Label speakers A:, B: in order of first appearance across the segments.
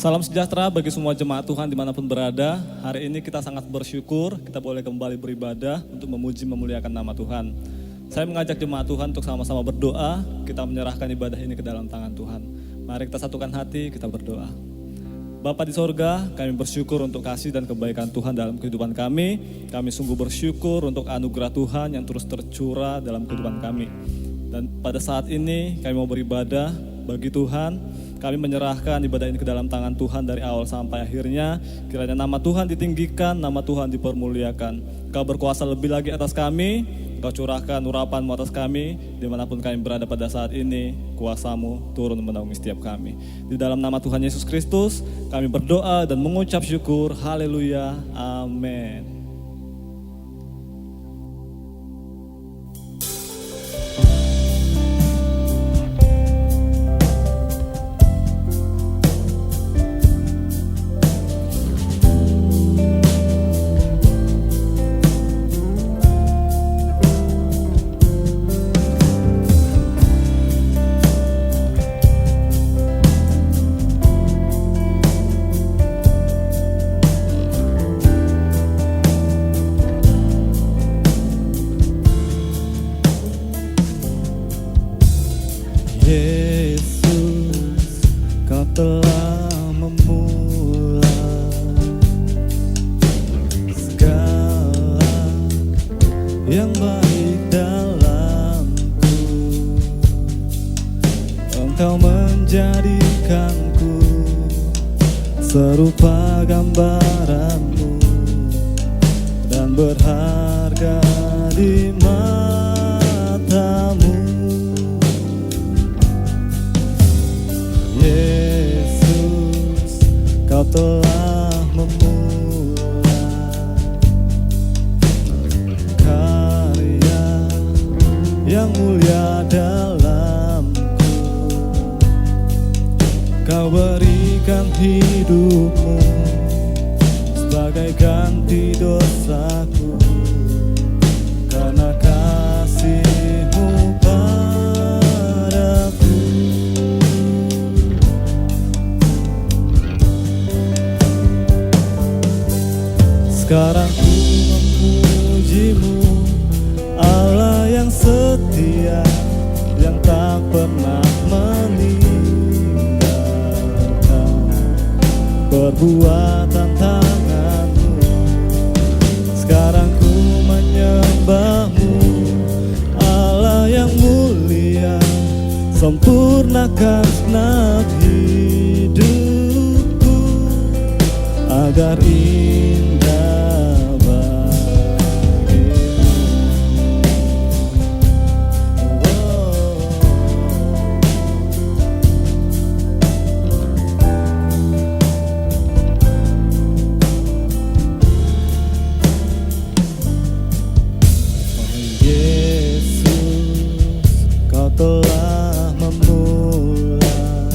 A: Salam sejahtera bagi semua jemaat Tuhan dimanapun berada. Hari ini kita sangat bersyukur kita boleh kembali beribadah untuk memuji memuliakan nama Tuhan. Saya mengajak jemaat Tuhan untuk sama-sama berdoa, kita menyerahkan ibadah ini ke dalam tangan Tuhan. Mari kita satukan hati, kita berdoa. Bapa di sorga, kami bersyukur untuk kasih dan kebaikan Tuhan dalam kehidupan kami. Kami sungguh bersyukur untuk anugerah Tuhan yang terus tercurah dalam kehidupan kami. Dan pada saat ini kami mau beribadah bagi Tuhan. Kami menyerahkan ibadah ini ke dalam tangan Tuhan dari awal sampai akhirnya. Kiranya nama Tuhan ditinggikan, nama Tuhan dipermuliakan. Kau berkuasa lebih lagi atas kami, Kau curahkan urapan-Mu atas kami, dimanapun kami berada pada saat ini, kuasa-Mu turun menaungi setiap kami. Di dalam nama Tuhan Yesus Kristus, kami berdoa dan mengucap syukur, haleluya, amin. Yesus, Kau telah memulai segala yang baik dalamku. Engkau menjadikanku serupa gambaran-Mu dan berharga di mata-Mu. Yesus, Kau telah memulai karya yang mulia dalamku. Kau berikan hidup-Mu sebagai ganti dosaku, karena kasih-Mu padaku. Sekarang ku memuji-Mu, Allah yang setia, yang tak pernah meninggalkan perbuatan tangan-Mu. Sekarang ku menyembah-Mu, Allah yang mulia, sempurnakan segenap hidupku agar indah telah memulai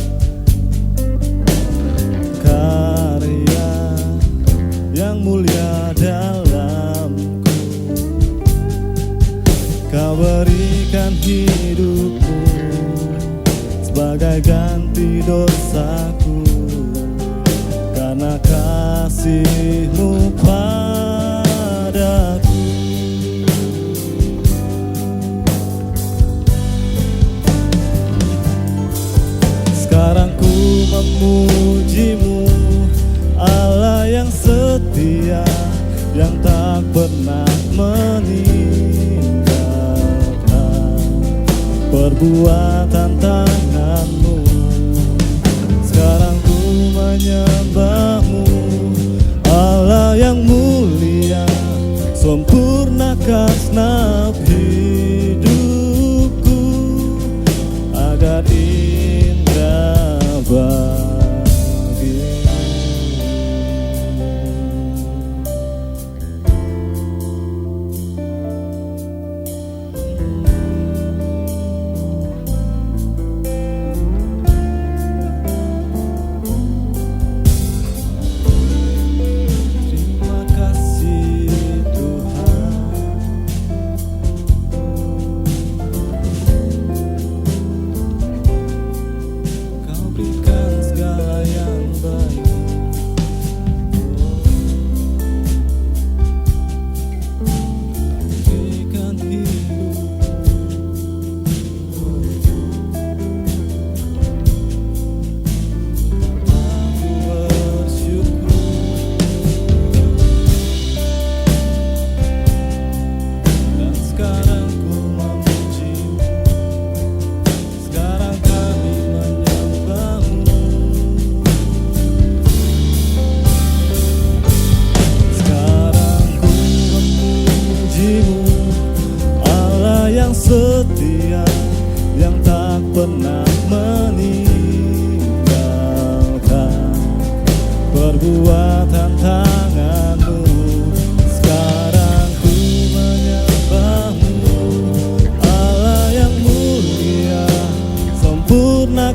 A: karya yang mulia dalamku. Kau berikan hidup-Mu sebagai ganti dosaku, karena kasih-Mu padaku. Sekarang ku memuji-Mu, Allah yang setia, yang tak pernah meninggalkan perbuatan tangan-Mu. Sekarang ku menyembah-Mu, Allah yang mulia, sempurnakan segenap hidupku agar bagi terima kasih Tuhan.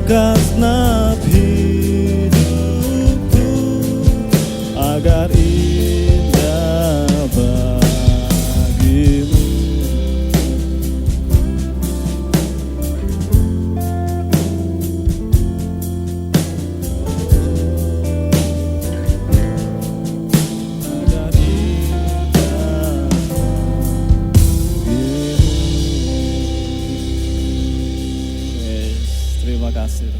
A: genap hidupku agar indah bagimu. Agar indah bagimu. Yes, terima kasih.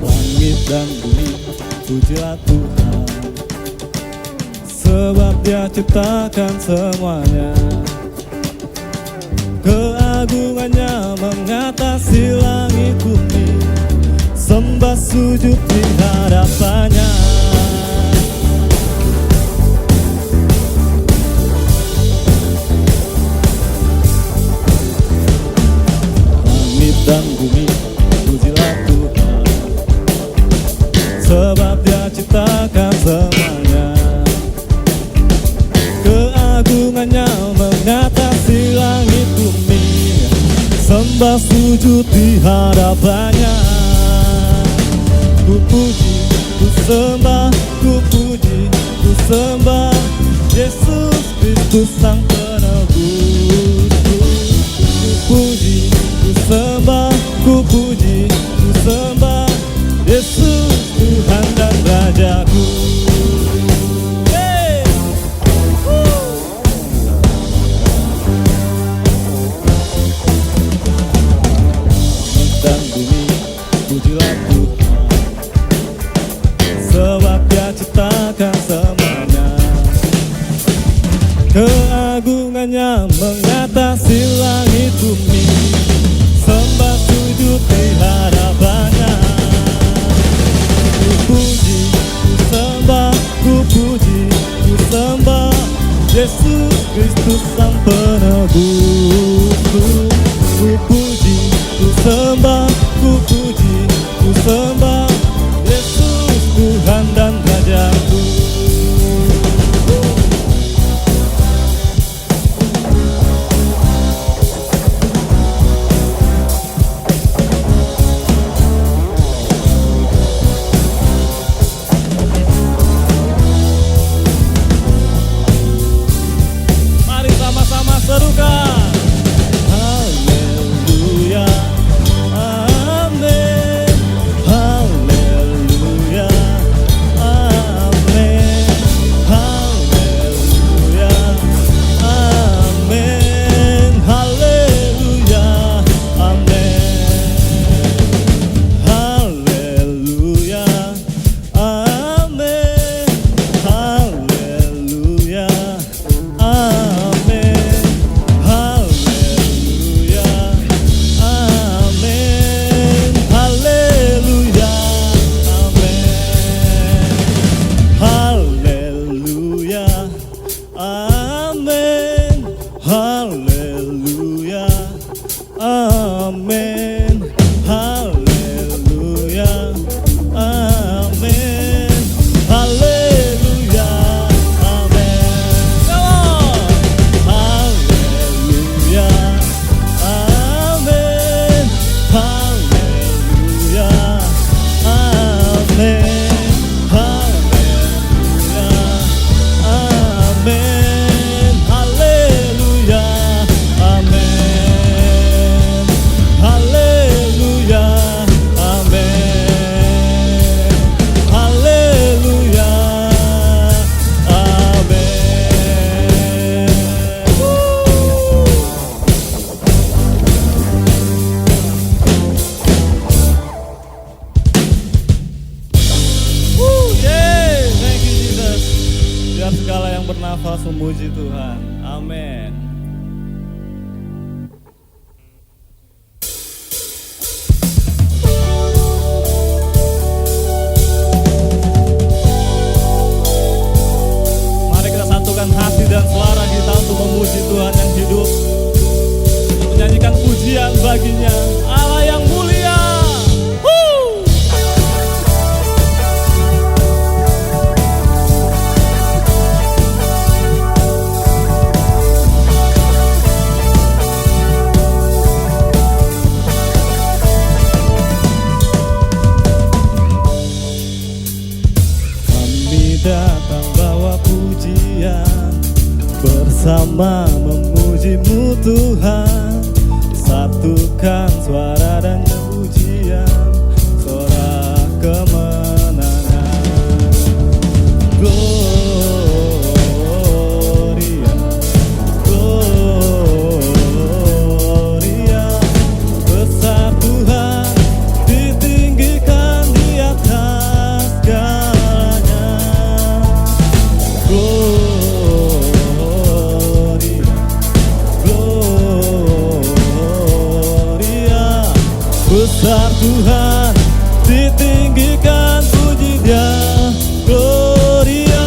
A: Langit dan bumi, pujilah Tuhan, sebab Dia ciptakan semuanya. Keagungannya mengatasi langit bumi, sembah sujud di hadapannya. Langit dan bumi, pujilah Tuhan, sebab Dia ciptakan semuanya. Keagungannya mengatasi langit bumi, sembah sujud di hadapannya. Ku puji, ku sembah, ku puji, ku sembah Yesus Kristus Sang Penebusku. Ku puji, ku sembah, ku puji, ku sembah Yesus Tuhan dan Rajaku. Hey! Dan bumi, pujilah Tuhan, sebab Dia ciptakan semuanya. Keagungannya mengatasi langit bumi, sembah sujud di hadapannya. Ku puji, ku sembah, ku puji, ku sembah Yesus Kristus Sang Penebusku. Ku puji, ku sembah, ku puji, ku sembah Yesus Tuhan dan Rajaku. Mari sama-sama serukan. Haleluya, amin. Haleluya. yang bernafas memuji Tuhan. Amin. Mari kita satukan hati dan suara kita untuk memuji Tuhan yang hidup, untuk menyanyikan pujian baginya, Allah yang mulia. Datang bawa pujian, bersama memuji-Mu Tuhan. Satukan suara dan pujian, sorak kemenangan. Gloria, Gloria, besar Tuhan, ditinggikan di atas segalanya. Gloria, Gloria, besar Tuhan, ditinggikan puji Dia. Gloria.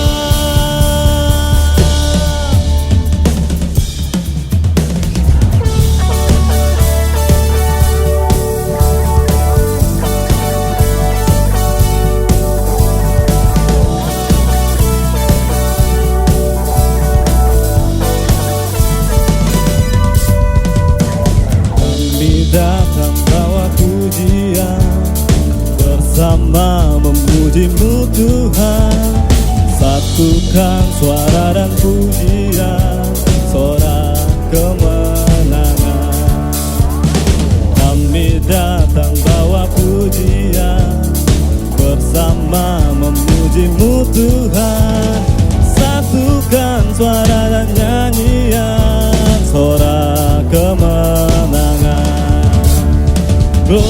A: Datang bawa pujian, bersama memuji-Mu Tuhan. Satukan suara dan pujian, sorak kemenangan. Kami datang bawa pujian, bersama memuji-Mu Tuhan. Satukan suara dan nyanyian, sorak kemenangan. Gloria,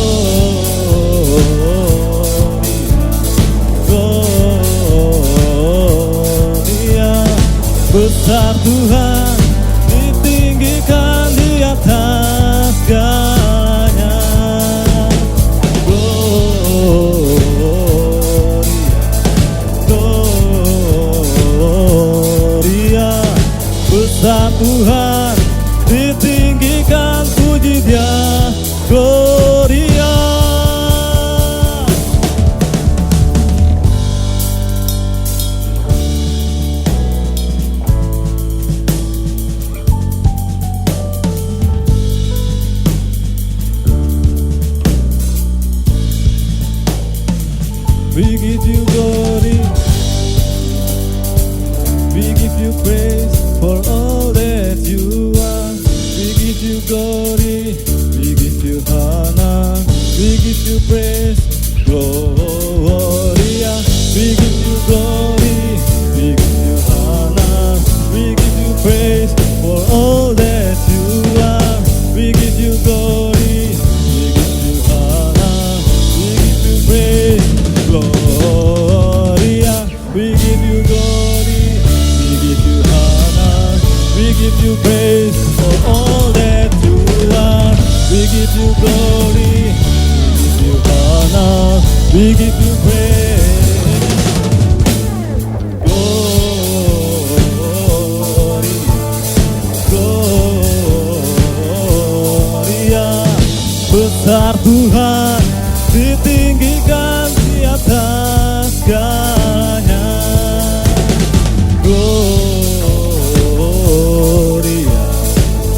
A: Gloria, besar Tuhan, ditinggikan di atas segalanya. Gloria, Gloria, besar Tuhan, ditinggikan puji Dia. Gloria. We give You glory, we give You praise for all that You are. We give You glory, we give You honor, we give You praise, Gloria. We give You glory, we give You honor, we give You praise for all that You are. We give You glory, we give You honor, we give You praise, Gloria. We give You glory, we give You honor, we give You praise for all that You are. We give You glory, we give You honor, we give You praise. Gloria, besar Tuhan, ditinggikan di atas segalanya. Gloria,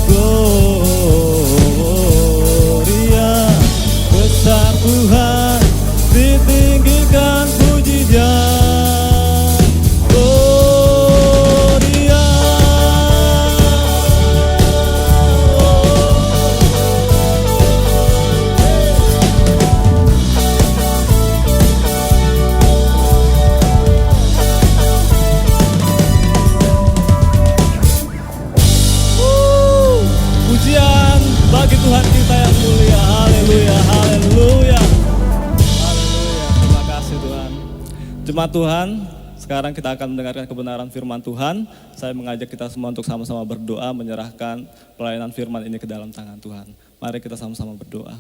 A: Gloria, besar Tuhan, ditinggikan puji Dia. Gloria. Pujian bagi Tuhan kita yang mulia. Haleluya, haleluya. Haleluya, terima kasih Tuhan. Jemaat Tuhan, sekarang kita akan mendengarkan kebenaran firman Tuhan. Saya mengajak kita semua untuk sama-sama berdoa, menyerahkan pelayanan firman ini ke dalam tangan Tuhan. Mari kita sama-sama berdoa.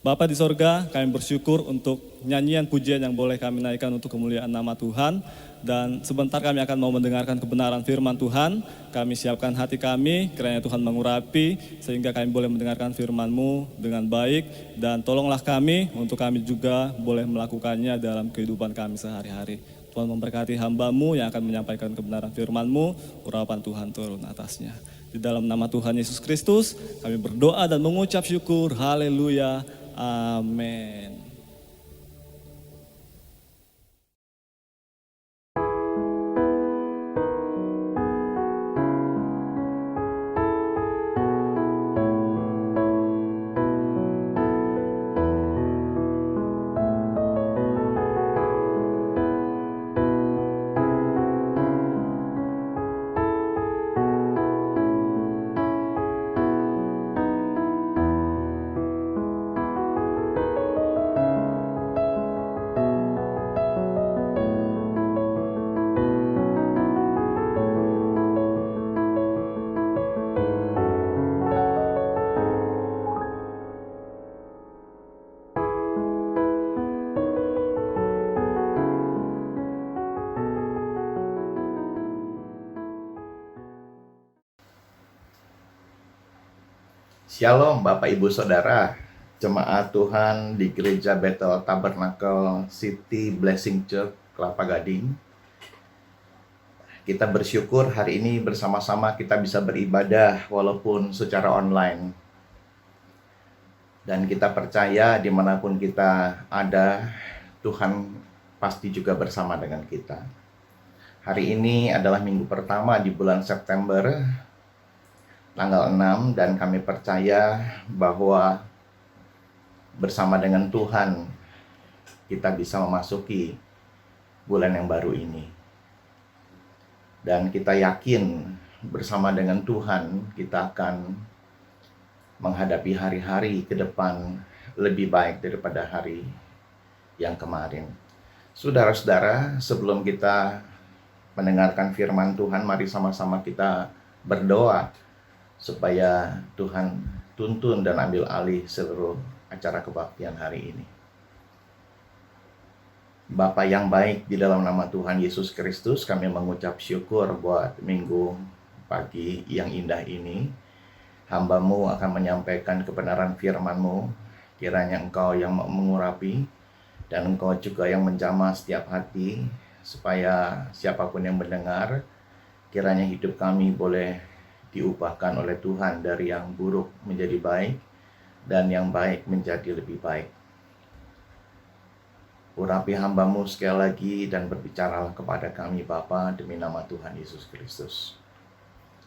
A: Bapa di sorga, kami bersyukur untuk nyanyian pujian yang boleh kami naikkan untuk kemuliaan nama Tuhan. Dan sebentar kami akan mau mendengarkan kebenaran firman Tuhan. Kami siapkan hati kami, kiranya Tuhan mengurapi, sehingga kami boleh mendengarkan firman-Mu dengan baik. Dan tolonglah kami untuk kami juga boleh melakukannya dalam kehidupan kami sehari-hari. Tuhan memberkati hamba-Mu yang akan menyampaikan kebenaran firman-Mu, urapan Tuhan turun atasnya. Di dalam nama Tuhan Yesus Kristus, kami berdoa dan mengucap syukur. Haleluya. Amin.
B: Shalom Bapak Ibu Saudara, jemaat Tuhan di Gereja Bethel Tabernacle City Blessing Church Kelapa Gading. Kita bersyukur hari ini bersama-sama kita bisa beribadah walaupun secara online. Dan kita percaya dimanapun kita ada, Tuhan pasti juga bersama dengan kita. Hari ini adalah minggu pertama di bulan September, tanggal 6, dan kami percaya bahwa bersama dengan Tuhan kita bisa memasuki bulan yang baru ini. Dan kita yakin bersama dengan Tuhan kita akan menghadapi hari-hari ke depan lebih baik daripada hari yang kemarin. Saudara-saudara, sebelum kita mendengarkan firman Tuhan, mari sama-sama kita berdoa supaya Tuhan tuntun dan ambil alih seluruh acara kebaktian hari ini. Bapa yang baik, di dalam nama Tuhan Yesus Kristus, kami mengucap syukur buat minggu pagi yang indah ini. Hamba-Mu akan menyampaikan kebenaran firman-Mu, kiranya Engkau yang mengurapi, dan Engkau juga yang menjamah setiap hati, supaya siapapun yang mendengar, kiranya hidup kami boleh diubahkan oleh Tuhan dari yang buruk menjadi baik dan yang baik menjadi lebih baik. Urapi hamba-Mu sekali lagi dan berbicaralah kepada kami Bapa demi nama Tuhan Yesus Kristus.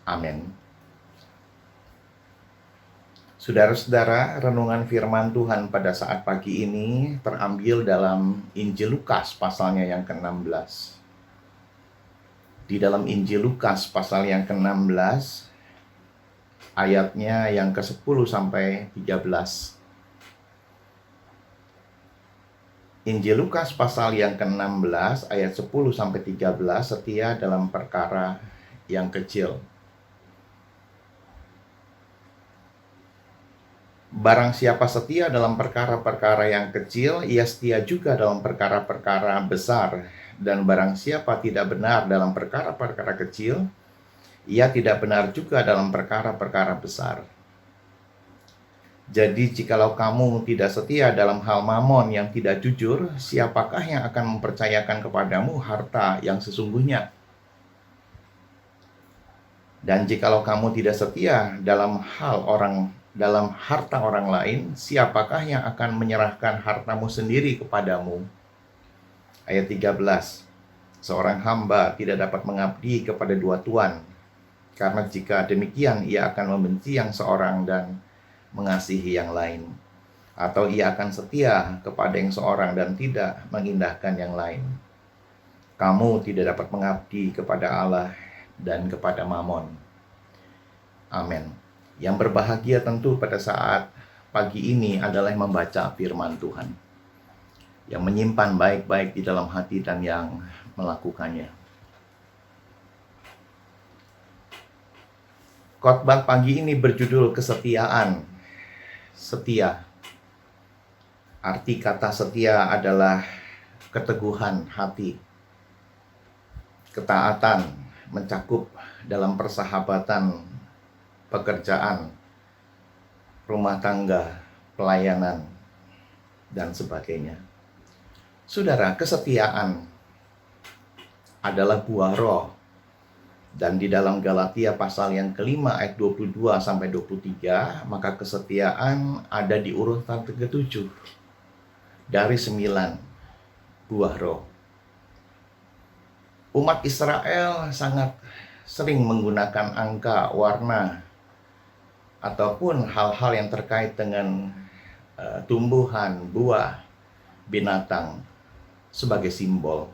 B: Amin. Saudara-saudara, renungan firman Tuhan pada saat pagi ini terambil dalam Injil Lukas pasalnya yang ke-16. Di dalam Injil Lukas pasal yang ke-16, ayatnya yang ke-10 sampai 13. Injil Lukas pasal yang ke-16 ayat 10 sampai 13, setia dalam perkara yang kecil. Barang siapa setia dalam perkara-perkara yang kecil, ia setia juga dalam perkara-perkara besar. Dan barang siapa tidak benar dalam perkara-perkara kecil, ia tidak benar juga dalam perkara-perkara besar. Jadi jikalau kamu tidak setia dalam hal mamon yang tidak jujur, siapakah yang akan mempercayakan kepadamu harta yang sesungguhnya? Dan jikalau kamu tidak setia dalam harta orang lain, siapakah yang akan menyerahkan hartamu sendiri kepadamu? Ayat 13. Seorang hamba tidak dapat mengabdi kepada dua tuan, karena jika demikian ia akan membenci yang seorang dan mengasihi yang lain, atau ia akan setia kepada yang seorang dan tidak mengindahkan yang lain. Kamu tidak dapat mengabdi kepada Allah dan kepada Mamon. Amin. Yang berbahagia tentu pada saat pagi ini adalah yang membaca firman Tuhan, yang menyimpan baik-baik di dalam hati dan yang melakukannya. Khotbah pagi ini berjudul kesetiaan. Setia. Arti kata setia adalah keteguhan hati. Ketaatan mencakup dalam persahabatan, pekerjaan, rumah tangga, pelayanan, dan sebagainya. Saudara, kesetiaan adalah buah roh. Dan di dalam Galatia pasal yang kelima ayat 22 sampai 23, maka kesetiaan ada di urutan ke-7 dari 9 buah roh. Umat Israel sangat sering menggunakan angka, warna, ataupun hal-hal yang terkait dengan tumbuhan, buah, binatang sebagai simbol.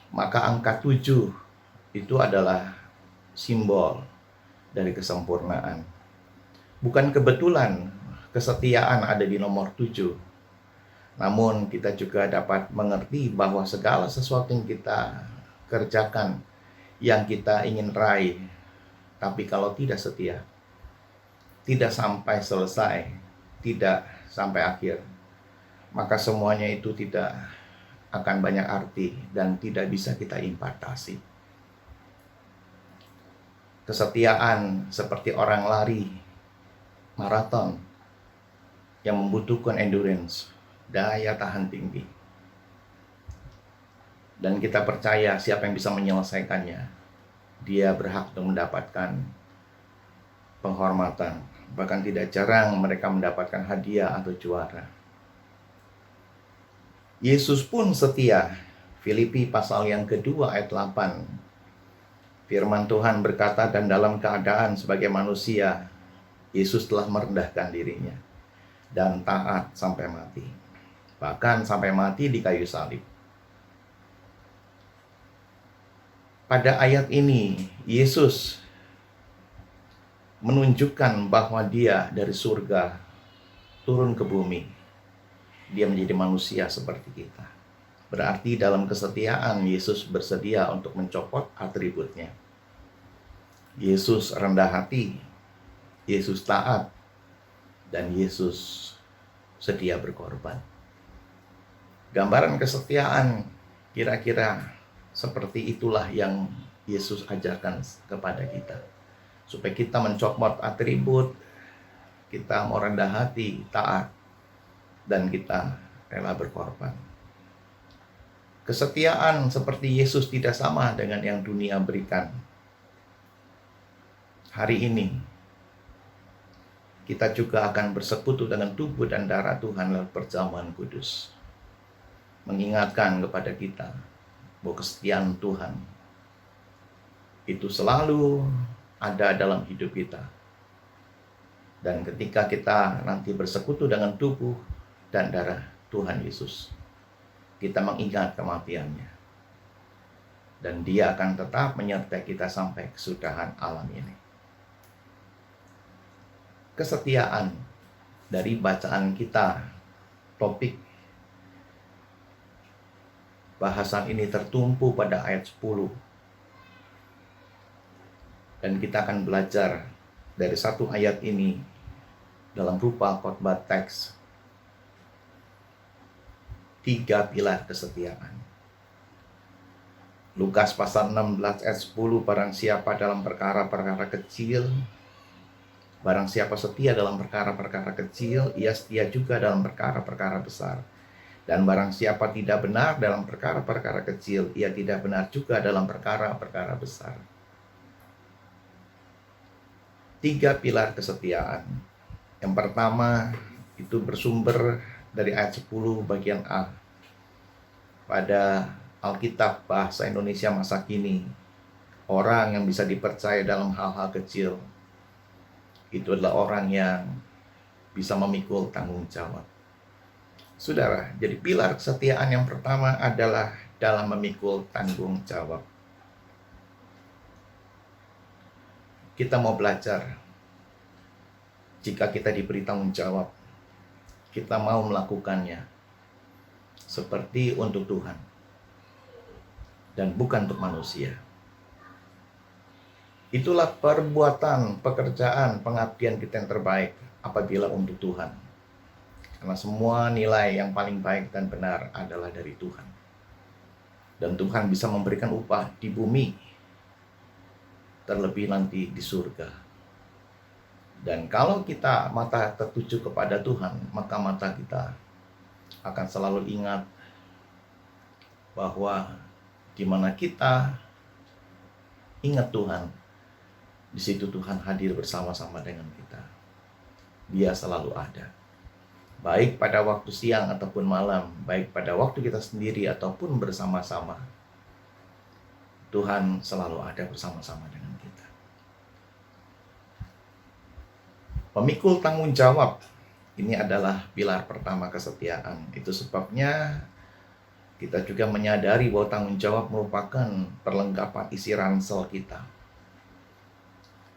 B: Maka angka 7 itu adalah simbol dari kesempurnaan. Bukan kebetulan kesetiaan ada di nomor 7. Namun kita juga dapat mengerti bahwa segala sesuatu yang kita kerjakan, yang kita ingin raih, tapi kalau tidak setia, tidak sampai selesai, tidak sampai akhir, maka semuanya itu tidak akan banyak arti dan tidak bisa kita impartasi. Kesetiaan seperti orang lari maraton yang membutuhkan endurance, daya tahan tinggi. Dan kita percaya siapa yang bisa menyelesaikannya, dia berhak untuk mendapatkan penghormatan. Bahkan tidak jarang mereka mendapatkan hadiah atau juara. Yesus pun setia. Filipi pasal yang kedua ayat 8. Firman Tuhan berkata, dan dalam keadaan sebagai manusia, Yesus telah merendahkan dirinya dan taat sampai mati. Bahkan sampai mati di kayu salib. Pada ayat ini, Yesus menunjukkan bahwa dia dari surga turun ke bumi. Dia menjadi manusia seperti kita. Berarti dalam kesetiaan Yesus bersedia untuk mencopot atributnya. Yesus rendah hati, Yesus taat, dan Yesus sedia berkorban. Gambaran kesetiaan kira-kira seperti itulah yang Yesus ajarkan kepada kita. Supaya kita mencopot atribut, kita mau rendah hati, taat, dan kita rela berkorban. Kesetiaan seperti Yesus tidak sama dengan yang dunia berikan. Hari ini, kita juga akan bersekutu dengan tubuh dan darah Tuhan lewat perjamuan kudus. Mengingatkan kepada kita bahwa kesetiaan Tuhan itu selalu ada dalam hidup kita. Dan ketika kita nanti bersekutu dengan tubuh dan darah Tuhan Yesus, kita mengingat kematiannya. Dan dia akan tetap menyertai kita sampai kesudahan alam ini. Kesetiaan dari bacaan kita, topik bahasan ini tertumpu pada ayat 10. Dan kita akan belajar dari satu ayat ini dalam rupa khotbah teks. 3 pilar kesetiaan. Lukas pasal 16 ayat 10, barang siapa dalam perkara-perkara kecil, barang siapa setia dalam perkara-perkara kecil, ia setia juga dalam perkara-perkara besar. Dan barang siapa tidak benar dalam perkara-perkara kecil, ia tidak benar juga dalam perkara-perkara besar. 3 pilar kesetiaan. Yang pertama itu bersumber dari ayat 10 bagian A. Pada Alkitab bahasa Indonesia masa kini, orang yang bisa dipercaya dalam hal-hal kecil itu adalah orang yang bisa memikul tanggung jawab. Saudara, jadi pilar kesetiaan yang pertama adalah dalam memikul tanggung jawab. Kita mau belajar, jika kita diberi tanggung jawab, kita mau melakukannya seperti untuk Tuhan. dan bukan untuk manusia. Itulah perbuatan, pekerjaan, pengabdian kita yang terbaik apabila untuk Tuhan. Karena semua nilai yang paling baik dan benar adalah dari Tuhan. Dan Tuhan bisa memberikan upah di bumi, terlebih nanti di surga. Dan kalau kita mata tertuju kepada Tuhan, maka mata kita akan selalu ingat bahwa di mana kita ingat Tuhan, di situ Tuhan hadir bersama-sama dengan kita. Dia selalu ada. Baik pada waktu siang ataupun malam, baik pada waktu kita sendiri ataupun bersama-sama. Tuhan selalu ada bersama-sama dengan kita. Pemikul tanggung jawab, ini adalah pilar pertama kesetiaan. Itu sebabnya kita juga menyadari bahwa tanggung jawab merupakan perlengkapan isi ransel kita.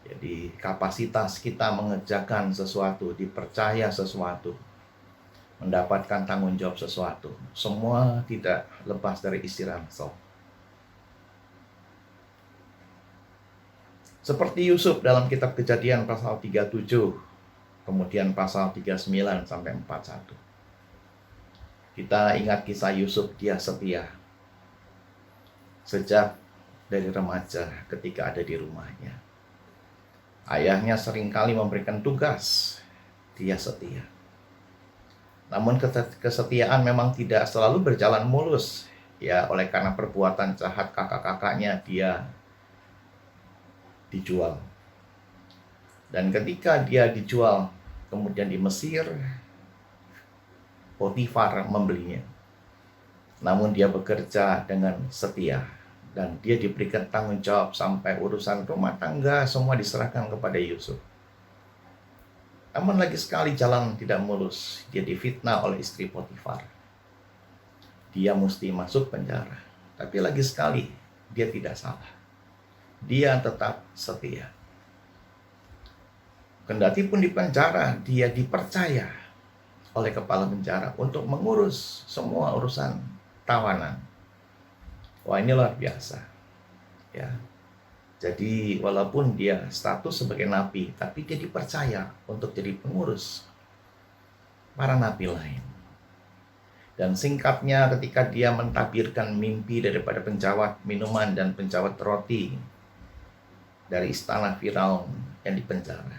B: Jadi kapasitas kita mengerjakan sesuatu, dipercaya sesuatu, mendapatkan tanggung jawab sesuatu, semua tidak lepas dari isi ransel. Seperti Yusuf dalam kitab Kejadian pasal 37, kemudian pasal 39 sampai 41. Kita ingat kisah Yusuf, dia setia. Sejak dari remaja ketika ada di rumahnya. Ayahnya seringkali memberikan tugas, dia setia. Namun kesetiaan memang tidak selalu berjalan mulus. Ya, oleh karena perbuatan jahat kakak-kakaknya, dia dijual. Dan ketika dia dijual, kemudian di Mesir, Potifar membelinya. Namun dia bekerja dengan setia. Dan dia diberikan tanggung jawab sampai urusan rumah tangga semua diserahkan kepada Yusuf. Namun lagi sekali jalan tidak mulus. Dia difitnah oleh istri Potifar. Dia mesti masuk penjara. Tapi lagi sekali dia tidak salah. Dia tetap setia. Kendati pun di penjara, dia dipercaya oleh kepala penjara untuk mengurus semua urusan tawanan. Wah, ini luar biasa. Ya. Jadi walaupun dia status sebagai nabi, tapi dia dipercaya untuk jadi pengurus para nabi lain. Dan singkatnya ketika dia mentabirkan mimpi daripada penjawat minuman dan penjawat roti dari istana Firaun yang dipenjara.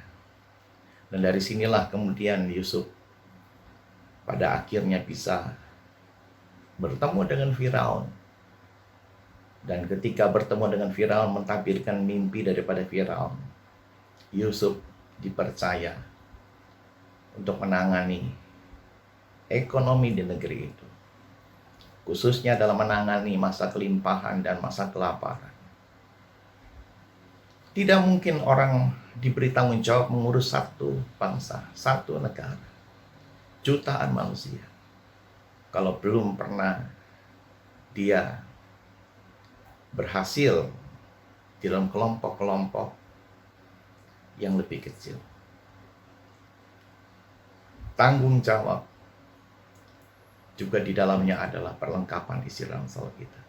B: Dan dari sinilah kemudian Yusuf pada akhirnya bisa bertemu dengan Firaun. Dan ketika bertemu dengan Firaun, mentabirkan mimpi daripada Firaun, Yusuf dipercaya untuk menangani ekonomi di negeri itu, khususnya dalam menangani masa kelimpahan dan masa kelaparan. Tidak mungkin orang diberi tanggung jawab mengurus satu bangsa, satu negara, jutaan manusia, kalau belum pernah dia berhasil di dalam kelompok-kelompok yang lebih kecil. Tanggung jawab juga di dalamnya adalah perlengkapan isi ransel kita.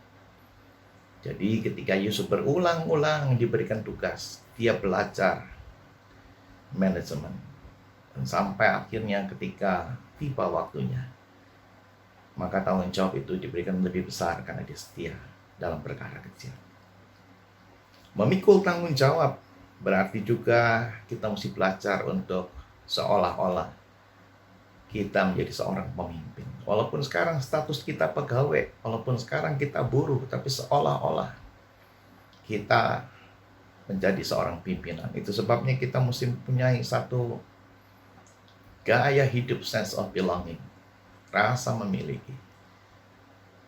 B: Jadi ketika Yusuf berulang-ulang diberikan tugas, dia belajar manajemen. Dan sampai akhirnya ketika tiba waktunya, maka tanggung jawab itu diberikan lebih besar karena dia setia dalam perkara kecil. Memikul tanggung jawab berarti juga kita mesti belajar untuk seolah-olah kita menjadi seorang pemimpin. Walaupun sekarang status kita pegawai, walaupun sekarang kita buruh, tapi seolah-olah kita menjadi seorang pimpinan. Itu sebabnya kita mesti mempunyai satu gaya hidup, sense of belonging, rasa memiliki.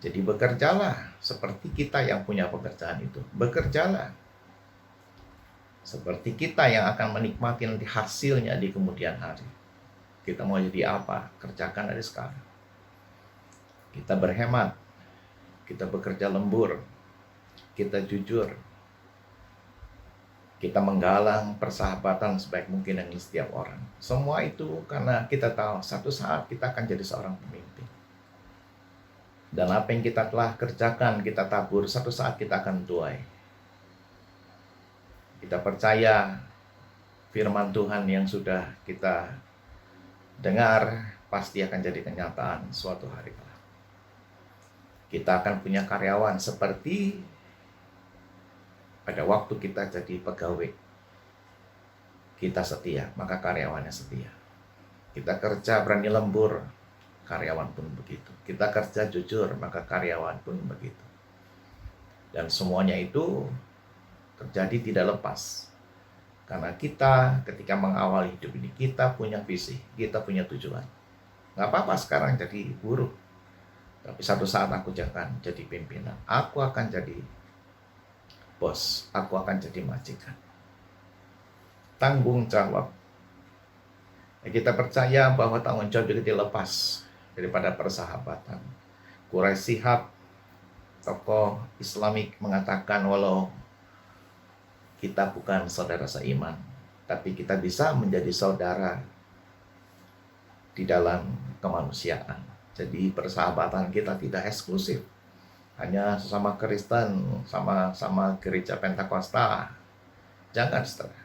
B: Jadi bekerjalah seperti kita yang punya pekerjaan itu. Bekerjalah seperti kita yang akan menikmati nanti hasilnya di kemudian hari. Kita mau jadi apa? Kerjakan dari sekarang. Kita berhemat. Kita bekerja lembur. Kita jujur. Kita menggalang persahabatan sebaik mungkin dengan setiap orang. Semua itu karena kita tahu satu saat kita akan jadi seorang pemimpin. Dan apa yang kita telah kerjakan, kita tabur, satu saat kita akan tuai. Kita percaya firman Tuhan yang sudah kita dengar pasti akan jadi kenyataan suatu hari kelak. Kita akan punya karyawan seperti pada waktu kita jadi pegawai. Kita setia, maka karyawannya setia. Kita kerja berani lembur, karyawan pun begitu. Kita kerja jujur, maka karyawan pun begitu. Dan semuanya itu terjadi tidak lepas. Karena kita ketika mengawali hidup ini, kita punya visi, kita punya tujuan. Nggak apa-apa sekarang jadi buruh. Tapi satu saat aku akan jadi pimpinan. Aku akan jadi bos. Aku akan jadi majikan. Tanggung jawab. Kita percaya bahwa tanggung jawab juga tidak lepas daripada persahabatan. Quraisy Shihab, tokoh Islamik, mengatakan walau kita bukan saudara seiman, tapi kita bisa menjadi saudara di dalam kemanusiaan. Jadi persahabatan kita tidak eksklusif, hanya sesama Kristen, sama gereja Pentakosta. Jangan, saudara.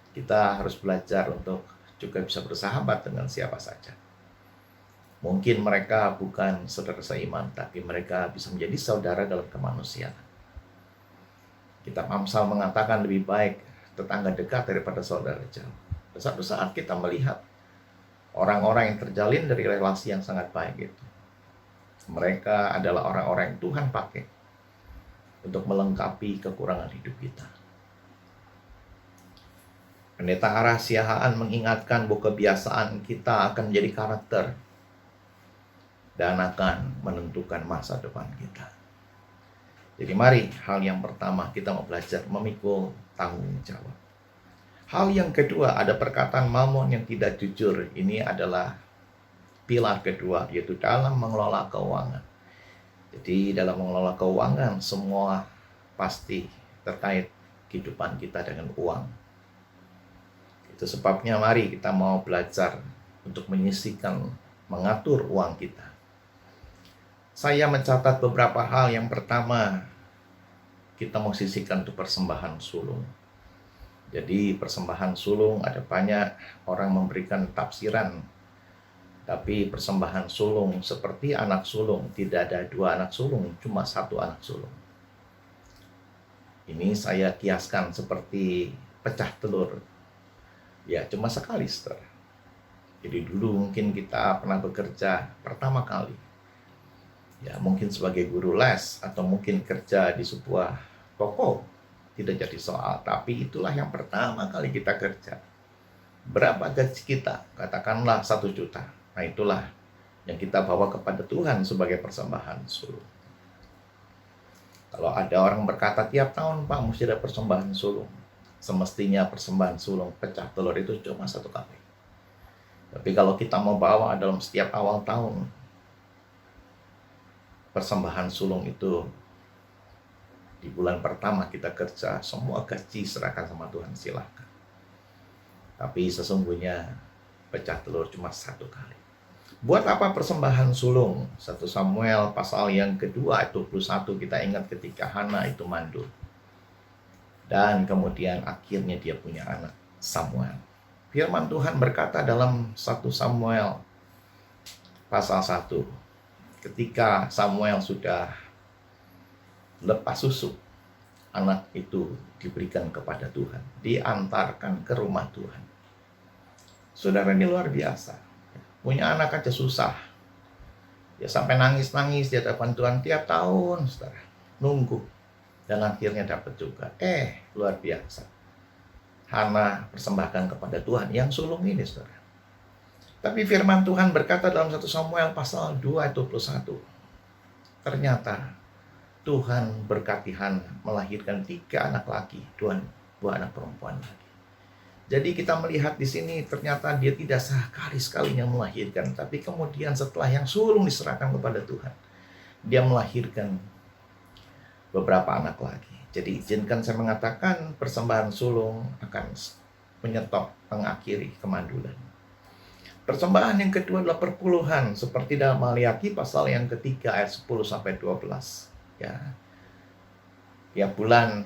B: Kita harus belajar untuk juga bisa bersahabat dengan siapa saja. Mungkin mereka bukan saudara seiman, tapi mereka bisa menjadi saudara dalam kemanusiaan. Kitab Amsal mengatakan lebih baik tetangga dekat daripada saudara jauh. Suatu saat kita melihat orang-orang yang terjalin dari relasi yang sangat baik itu. Mereka adalah orang-orang yang Tuhan pakai untuk melengkapi kekurangan hidup kita. Pendeta Ara Siahaan mengingatkan bahwa kebiasaan kita akan menjadi karakter dan akan menentukan masa depan kita. Jadi mari hal yang pertama kita mau belajar memikul tanggung jawab. Hal yang kedua, ada perkataan Mamon yang tidak jujur. Ini adalah pilar kedua, yaitu dalam mengelola keuangan. Jadi dalam mengelola keuangan, semua pasti terkait kehidupan kita dengan uang. Itu sebabnya mari kita mau belajar untuk menyisihkan, mengatur uang kita. Saya mencatat beberapa hal. Yang pertama, kita mau sisihkan untuk persembahan sulung. Jadi persembahan sulung ada banyak orang memberikan tafsiran. Tapi persembahan sulung seperti anak sulung, tidak ada 2 anak sulung, cuma 1 anak sulung. Ini saya kiaskan seperti pecah telur. Ya, cuma sekali, saudara. Jadi dulu mungkin kita pernah bekerja pertama kali. Ya, mungkin sebagai guru les atau mungkin kerja di sebuah toko. Tidak jadi soal, tapi itulah yang pertama kali kita kerja. Berapa gaji kita? Katakanlah 1 juta. Nah, itulah yang kita bawa kepada Tuhan sebagai persembahan sulung. Kalau ada orang berkata tiap tahun, Pak, mesti ada persembahan sulung. Semestinya persembahan sulung pecah telur itu cuma 1 kali. Tapi kalau kita mau bawa dalam setiap awal tahun, persembahan sulung itu di bulan pertama kita kerja, semua gaji serahkan sama Tuhan, silahkan. Tapi sesungguhnya pecah telur cuma 1 kali. Buat apa persembahan sulung? 1 Samuel pasal yang kedua ayat 21, kita ingat ketika Hana itu mandul. Dan kemudian akhirnya dia punya anak, Samuel. Firman Tuhan berkata dalam 1 Samuel pasal 1, ketika Samuel sudah lepas susu, anak itu diberikan kepada Tuhan, diantarkan ke rumah Tuhan. Saudara, ini luar biasa. Punya anak aja susah. Ya sampai nangis-nangis di hadapan Tuhan tiap tahun, saudara. Nunggu. Dan akhirnya dapat juga. Luar biasa. Hana persembahkan kepada Tuhan yang sulung ini, saudara. Tapi firman Tuhan berkata dalam 1 Samuel pasal 2 ayat 21. Ternyata Tuhan berkati Hana melahirkan 3 anak laki, 2 anak perempuan lagi. Jadi kita melihat di sini ternyata dia tidak sekali-sekalinya melahirkan, tapi kemudian setelah yang sulung diserahkan kepada Tuhan, dia melahirkan beberapa anak lagi. Jadi izinkan saya mengatakan persembahan sulung akan menyetop, mengakhiri kemandulan. Persembahan yang kedua adalah perpuluhan, seperti dalam Maliaki pasal yang ketiga ayat 10 sampai 12. Ya, tiap bulan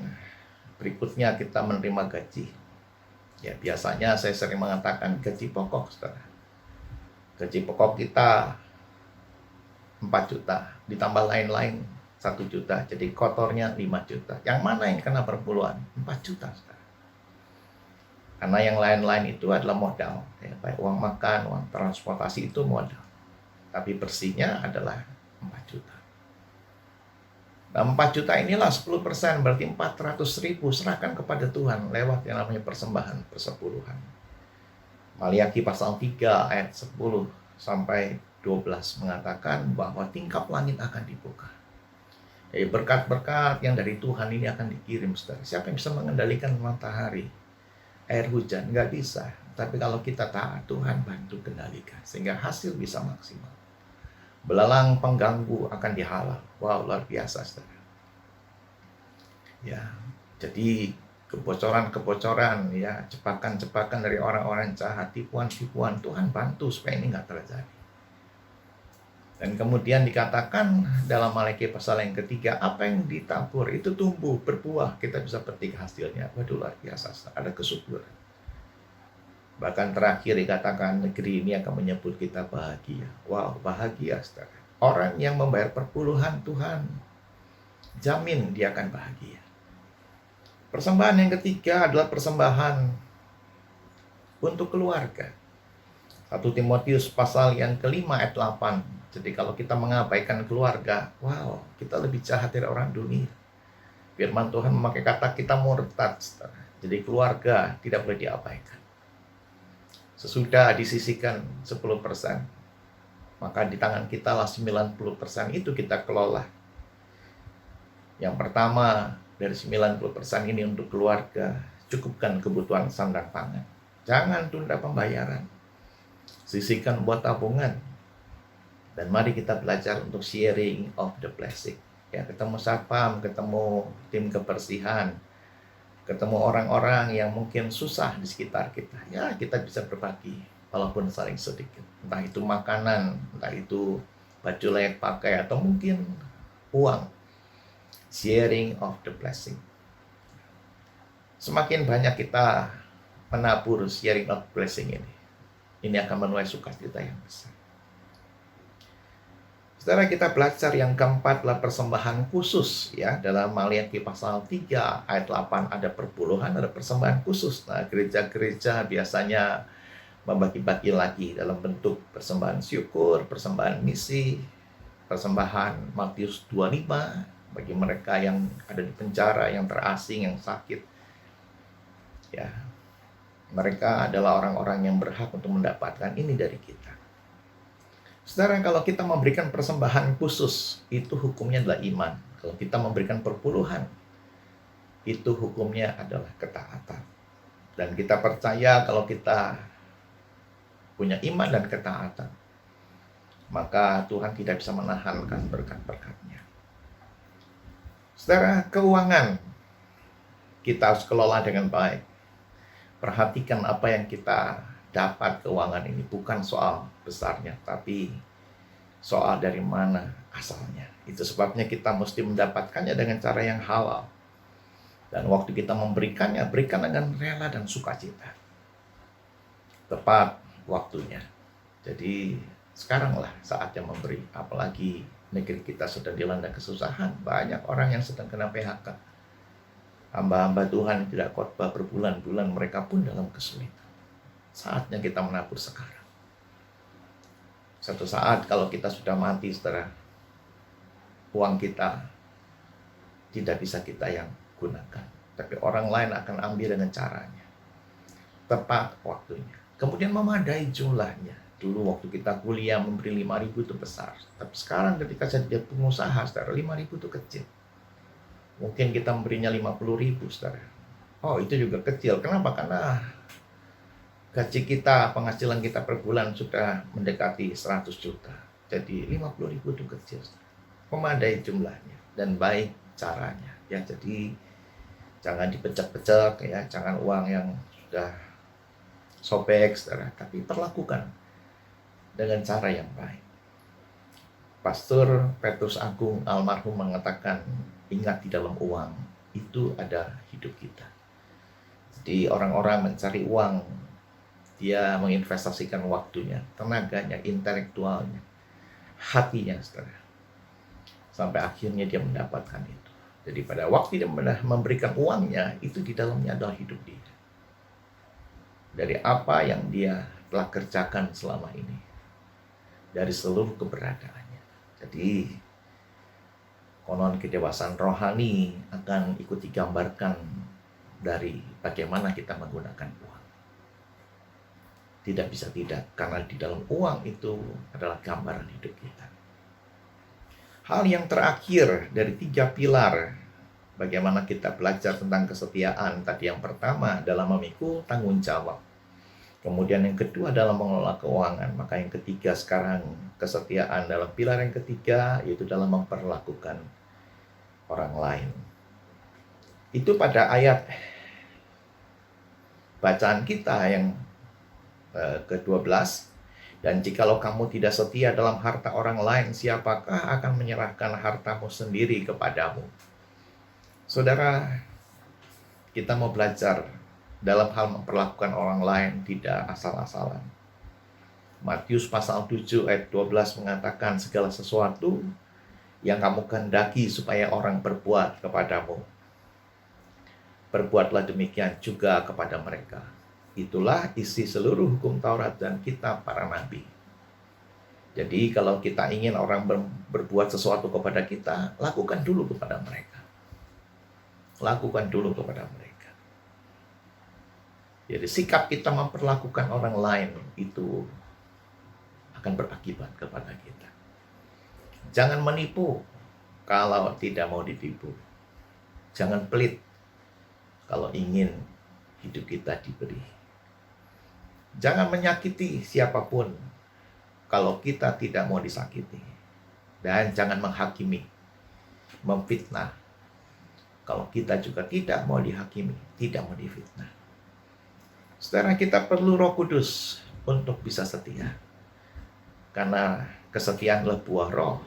B: berikutnya kita menerima gaji. Ya, biasanya saya sering mengatakan gaji pokok, saudara. Gaji pokok kita 4 juta, ditambah lain-lain 1 juta, jadi kotornya 5 juta. Yang mana yang kena perpuluhan? 4 juta, saudara. Karena yang lain-lain itu adalah modal, ya, baik uang makan, uang transportasi itu modal. Tapi bersihnya adalah 4 juta. Nah, 4 juta inilah 10%, berarti 400.000 serahkan kepada Tuhan lewat yang namanya persembahan, persepuluhan. Maliaki pasal 3 ayat 10 sampai 12 mengatakan bahwa tingkap langit akan dibuka. Jadi berkat-berkat yang dari Tuhan ini akan dikirim, saudara. Siapa yang bisa mengendalikan matahari, air hujan? Nggak bisa. Tapi kalau kita taat, Tuhan bantu kendalikan sehingga hasil bisa maksimal. Belalang pengganggu akan dihalau. Wow, luar biasa, saudara. Ya, jadi kebocoran-kebocoran, ya, jebakan-jebakan dari orang-orang jahat, tipuan-tipuan, Tuhan bantu supaya ini nggak terjadi. Dan kemudian dikatakan dalam Maliaki pasal yang ketiga, apa yang ditabur itu tumbuh, berbuah, kita bisa petik hasilnya. Waduh, luar biasa, ada kesuburan. Bahkan terakhir dikatakan negeri ini akan menyebut kita bahagia. Wow, bahagia, saudara. Orang yang membayar perpuluhan Tuhan jamin dia akan bahagia. Persembahan yang ketiga adalah persembahan untuk keluarga. 1 Timotius pasal yang kelima ayat 8. Jadi kalau kita mengabaikan keluarga, wow, kita lebih jahat dari orang dunia. Firman Tuhan memakai kata kita murtad, saudara. Jadi keluarga tidak boleh diabaikan. Sesudah disisihkan 10%, maka di tangan kita lah 90% itu kita kelola. Yang pertama, dari 90% ini untuk keluarga, cukupkan kebutuhan sandang pangan. Jangan tunda pembayaran. Sisihkan buat tabungan. Dan mari kita belajar untuk sharing of the blessing. Ya, ketemu satpam, ketemu tim kebersihan, ketemu orang-orang yang mungkin susah di sekitar kita. Ya, kita bisa berbagi, walaupun saling sedikit. Entah itu makanan, entah itu baju layak pakai, atau mungkin uang. Sharing of the blessing. Semakin banyak kita menabur sharing of blessing ini akan menuai sukacita yang besar. Saudara, kita belajar yang keempat adalah persembahan khusus, ya. Dalam Maliaki pasal 3 ayat 8 ada perpuluhan, ada persembahan khusus. Nah, gereja-gereja biasanya membagi-bagi lagi dalam bentuk persembahan syukur, persembahan misi, persembahan Matius 25 bagi mereka yang ada di penjara, yang terasing, yang sakit. Ya. Mereka adalah orang-orang yang berhak untuk mendapatkan ini dari kita. Saudara, kalau kita memberikan persembahan khusus, itu hukumnya adalah iman. Kalau kita memberikan perpuluhan, itu hukumnya adalah ketaatan. Dan kita percaya kalau kita punya iman dan ketaatan, maka Tuhan tidak bisa menahankan berkat-berkat-Nya. Saudara, keuangan kita harus kelola dengan baik. Perhatikan apa yang kita dapat keuangan ini, bukan soal besarnya, tapi soal dari mana asalnya. Itu sebabnya kita mesti mendapatkannya dengan cara yang halal. Dan waktu kita memberikannya, berikan dengan rela dan sukacita. Tepat waktunya. Jadi sekaranglah saatnya memberi. Apalagi negeri kita sudah dilanda kesusahan. Banyak orang yang sedang kena PHK. Hamba-hamba Tuhan tidak khotbah berbulan-bulan, mereka pun dalam kesulitan. Saatnya kita menabur sekarang. Satu saat kalau kita sudah mati, saudara, uang kita tidak bisa kita yang gunakan. Tapi orang lain akan ambil dengan caranya. Tepat waktunya. Kemudian memadai jumlahnya. Dulu waktu kita kuliah memberi 5.000 itu besar. Tapi sekarang ketika jadi pengusaha, saudara, 5.000 itu kecil. Mungkin kita memberinya 50.000, saudara. Oh, itu juga kecil. Kenapa? Karena gaji kita, penghasilan kita per bulan sudah mendekati 100 juta. Jadi 50.000 itu kecil. Memadai jumlahnya dan baik caranya. Ya, jadi jangan dipecek-pecek, ya, jangan uang yang sudah sobek, saudara, tapi perlakukan dengan cara yang baik. Pastor Petrus Agung almarhum mengatakan, ingat di dalam uang itu ada hidup kita. Jadi orang-orang mencari uang, dia menginvestasikan waktunya, tenaganya, intelektualnya, hatinya, saudara. Sampai akhirnya dia mendapatkan itu. Jadi pada waktu dia memberikan uangnya, itu di dalamnya adalah hidup dia. Dari apa yang dia telah kerjakan selama ini. Dari seluruh keberadaannya. Jadi konon kedewasaan rohani akan ikut digambarkan dari bagaimana kita menggunakan uang. Tidak bisa tidak, karena di dalam uang itu adalah gambaran hidup kita. Hal yang terakhir dari 3 pilar, bagaimana kita belajar tentang kesetiaan. Tadi yang pertama adalah memikul tanggung jawab. Kemudian yang kedua adalah mengelola keuangan. Maka yang ketiga sekarang kesetiaan dalam pilar yang ketiga, yaitu dalam memperlakukan orang lain. Itu pada ayat bacaan kita yang ke-12. Dan jikalau kamu tidak setia dalam harta orang lain, siapakah akan menyerahkan hartamu sendiri kepadamu? Saudara, kita mau belajar dalam hal memperlakukan orang lain tidak asal-asalan. Matius pasal 7 ayat 12 mengatakan, segala sesuatu yang kamu kehendaki supaya orang berbuat kepadamu, berbuatlah demikian juga kepada mereka. Itulah isi seluruh hukum Taurat dan kitab para nabi. Jadi kalau kita ingin orang berbuat sesuatu kepada kita, lakukan dulu kepada mereka. Lakukan dulu kepada mereka. Jadi sikap kita memperlakukan orang lain itu akan berakibat kepada kita. Jangan menipu kalau tidak mau ditipu. Jangan pelit kalau ingin hidup kita diberi. Jangan menyakiti siapapun kalau kita tidak mau disakiti. Dan jangan menghakimi, memfitnah kalau kita juga tidak mau dihakimi, tidak mau difitnah. Saudara, kita perlu Roh Kudus untuk bisa setia. Karena kesetiaan adalah buah roh.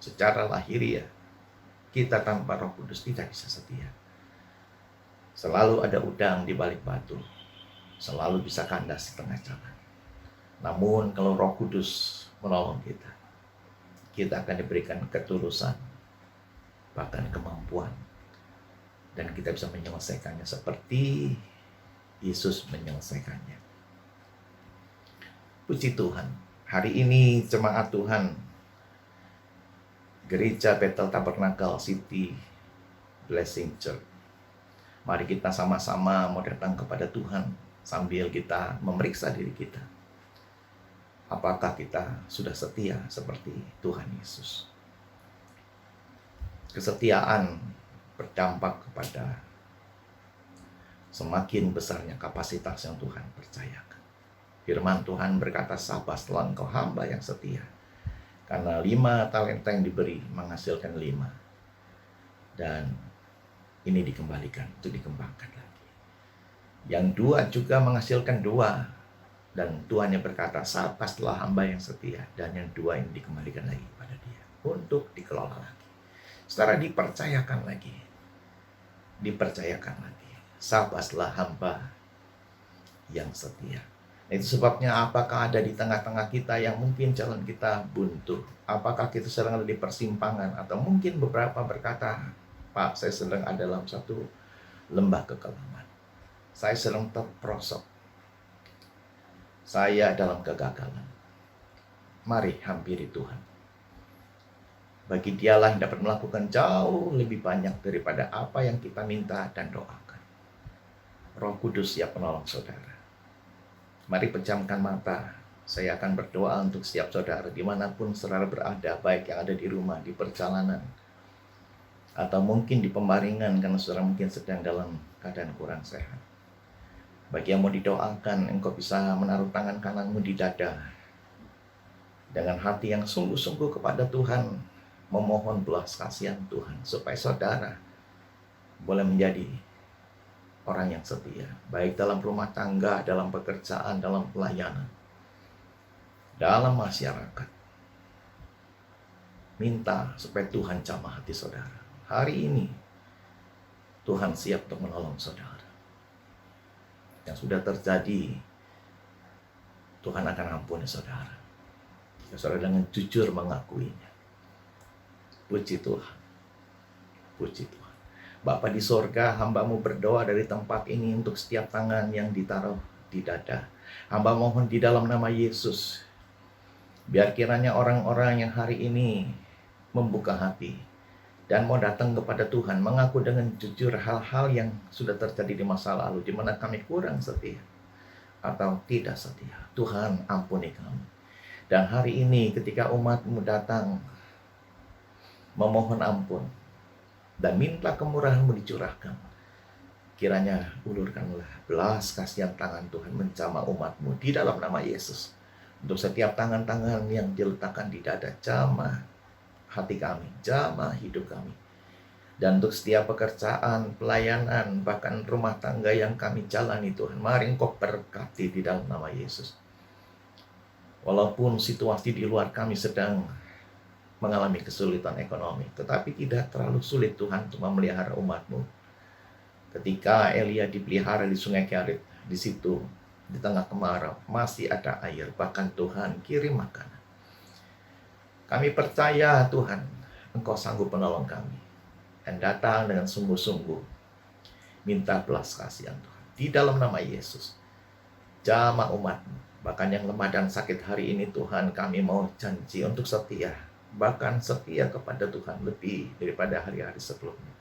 B: Secara lahiriah, kita tanpa Roh Kudus tidak bisa setia. Selalu ada udang di balik batu. Selalu bisa kandas di tengah jalan. Namun kalau Roh Kudus menolong kita, kita akan diberikan ketulusan, bahkan kemampuan. Dan kita bisa menyelesaikannya seperti Yesus menyelesaikannya. Puji Tuhan, hari ini jemaat Tuhan, Gereja Bethel Tabernacle City Blessing Church, mari kita sama-sama mau datang kepada Tuhan sambil kita memeriksa diri kita. Apakah kita sudah setia seperti Tuhan Yesus? Kesetiaan berdampak kepada semakin besarnya kapasitas yang Tuhan percayakan. Firman Tuhan berkata, sabaslah engkau hamba yang setia. Karena 5 talenta yang diberi menghasilkan 5. Dan ini dikembalikan, itu dikembangkan lagi. Yang 2 juga menghasilkan 2. Dan Tuhannya berkata, sabaslah hamba yang setia. Dan yang 2 ini dikembalikan lagi kepada dia. Untuk dikelola lagi. Setelah dipercayakan lagi. Dipercayakan lagi. Sabaslah hamba yang setia. Itu sebabnya apakah ada di tengah-tengah kita yang mungkin jalan kita buntu? Apakah kita sedang ada di persimpangan? Atau mungkin beberapa berkata, Pak, saya sedang ada dalam satu lembah kekelaman. Saya sedang terperosok. Saya dalam kegagalan. Mari hampiri Tuhan. Bagi dialah yang dapat melakukan jauh lebih banyak daripada apa yang kita minta dan doakan. Roh Kudus siap menolong saudara. Mari pejamkan mata. Saya akan berdoa untuk setiap saudara dimanapun saudara berada, baik yang ada di rumah, di perjalanan, atau mungkin di pembaringan karena saudara mungkin sedang dalam keadaan kurang sehat. Bagi yang mau didoakan, engkau bisa menaruh tangan kananmu di dada dengan hati yang sungguh-sungguh kepada Tuhan, memohon belas kasihan Tuhan supaya saudara boleh menjadi orang yang setia, baik dalam rumah tangga, dalam pekerjaan, dalam pelayanan. dalam masyarakat. Minta supaya Tuhan jamah hati saudara. Hari ini Tuhan siap untuk menolong saudara. Yang sudah terjadi, Tuhan akan ampuni saudara. Saudara dengan jujur mengakuinya. Puji Tuhan. Puji Tuhan. Bapa di sorga, hamba-Mu berdoa dari tempat ini untuk setiap tangan yang ditaruh di dada. Hamba mohon di dalam nama Yesus, biar kiranya orang-orang yang hari ini membuka hati dan mau datang kepada Tuhan, mengaku dengan jujur hal-hal yang sudah terjadi di masa lalu, di mana kami kurang setia atau tidak setia. Tuhan, ampuni kami. Dan hari ini ketika umat-Mu datang memohon ampun dan minta kemurahan-Mu dicurahkan, kiranya ulurkanlah belas kasihan tangan Tuhan menjamah umat-Mu di dalam nama Yesus. Untuk setiap tangan-tangan yang diletakkan di dada, jamah hati kami, jamah hidup kami. Dan untuk setiap pekerjaan, pelayanan, bahkan rumah tangga yang kami jalani Tuhan, mari Engkau berkati di dalam nama Yesus. Walaupun situasi di luar kami sedang mengalami kesulitan ekonomi, tetapi tidak terlalu sulit Tuhan untuk memelihara umat-Mu. Ketika Elia dipelihara di Sungai Kerit, di situ di tengah kemarau masih ada air, bahkan Tuhan kirim makanan. Kami percaya Tuhan, Engkau sanggup menolong kami, dan datang dengan sungguh-sungguh minta belas kasihan Tuhan. Di dalam nama Yesus, jamah umat-Mu, bahkan yang lemah dan sakit hari ini Tuhan, kami mau janji untuk setia, bahkan setia kepada Tuhan lebih daripada hari-hari sebelumnya.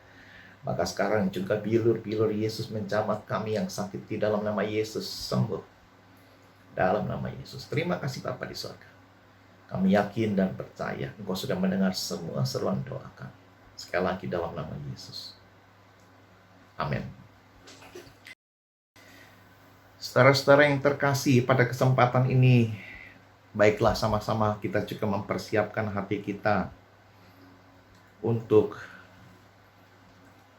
B: Maka sekarang juga bilur-bilur Yesus menjamah kami yang sakit, di dalam nama Yesus sembuh. Dalam nama Yesus. Terima kasih Bapa di surga. Kami yakin dan percaya Engkau sudah mendengar semua seruan doa kami. Sekali lagi dalam nama Yesus. Amin. Saudara-saudara yang terkasih, pada kesempatan ini, baiklah sama-sama kita juga mempersiapkan hati kita untuk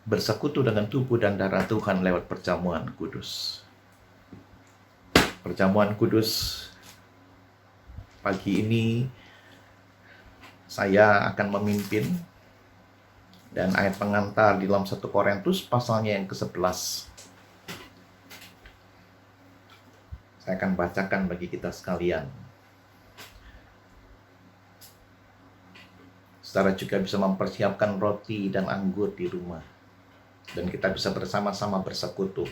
B: bersekutu dengan tubuh dan darah Tuhan lewat perjamuan kudus. Perjamuan kudus pagi ini saya akan memimpin, dan ayat pengantar di dalam 1 Korintus pasalnya yang ke-11. Saya akan bacakan bagi kita sekalian. Saudara juga bisa mempersiapkan roti dan anggur di rumah, dan kita bisa bersama-sama bersekutu.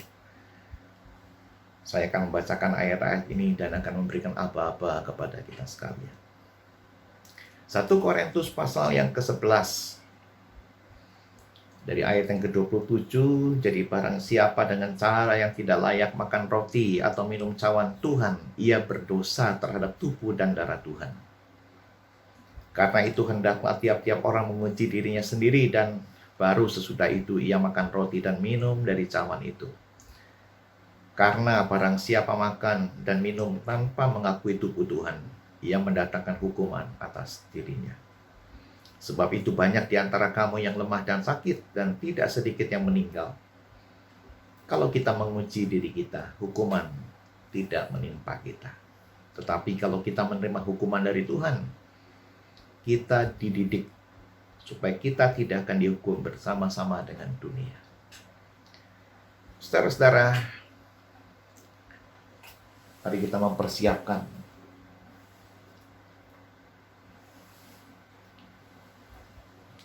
B: Saya akan membacakan ayat-ayat ini dan akan memberikan aba-aba kepada kita sekalian. 1 Korintus pasal yang ke-11 dari ayat yang ke-27. Jadi barang siapa dengan cara yang tidak layak makan roti atau minum cawan Tuhan, ia berdosa terhadap tubuh dan darah Tuhan. Karena itu hendaklah tiap-tiap orang menguji dirinya sendiri, dan baru sesudah itu ia makan roti dan minum dari cawan itu. Karena barang siapa makan dan minum tanpa mengakui tubuh Tuhan, ia mendatangkan hukuman atas dirinya. Sebab itu banyak di antara kamu yang lemah dan sakit, dan tidak sedikit yang meninggal. Kalau kita menguji diri kita, hukuman tidak menimpa kita. Tetapi kalau kita menerima hukuman dari Tuhan, kita dididik supaya kita tidak akan dihukum bersama-sama dengan dunia. Saudara-saudara, mari kita mempersiapkan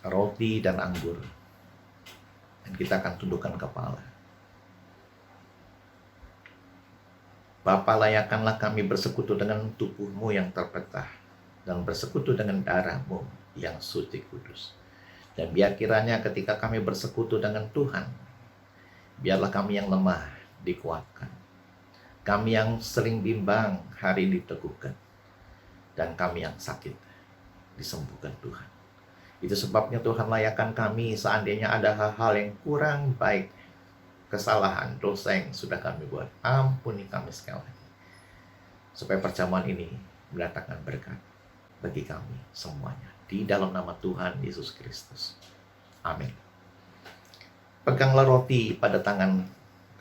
B: roti dan anggur, dan kita akan tundukkan kepala. Bapa, layakkanlah kami bersekutu dengan tubuh-Mu yang terpecah, dan bersekutu dengan darah-Mu yang suci kudus. Dan biar kiranya ketika kami bersekutu dengan Tuhan, biarlah kami yang lemah dikuatkan, kami yang sering bimbang hari ini diteguhkan, dan kami yang sakit disembuhkan Tuhan. Itu sebabnya Tuhan layakkan kami seandainya ada hal-hal yang kurang baik, kesalahan, dosa yang sudah kami buat, ampuni kami sekali lagi, supaya perjamuan ini mendatangkan berkat bagi kami semuanya. Di dalam nama Tuhan Yesus Kristus. Amin. Peganglah roti pada tangan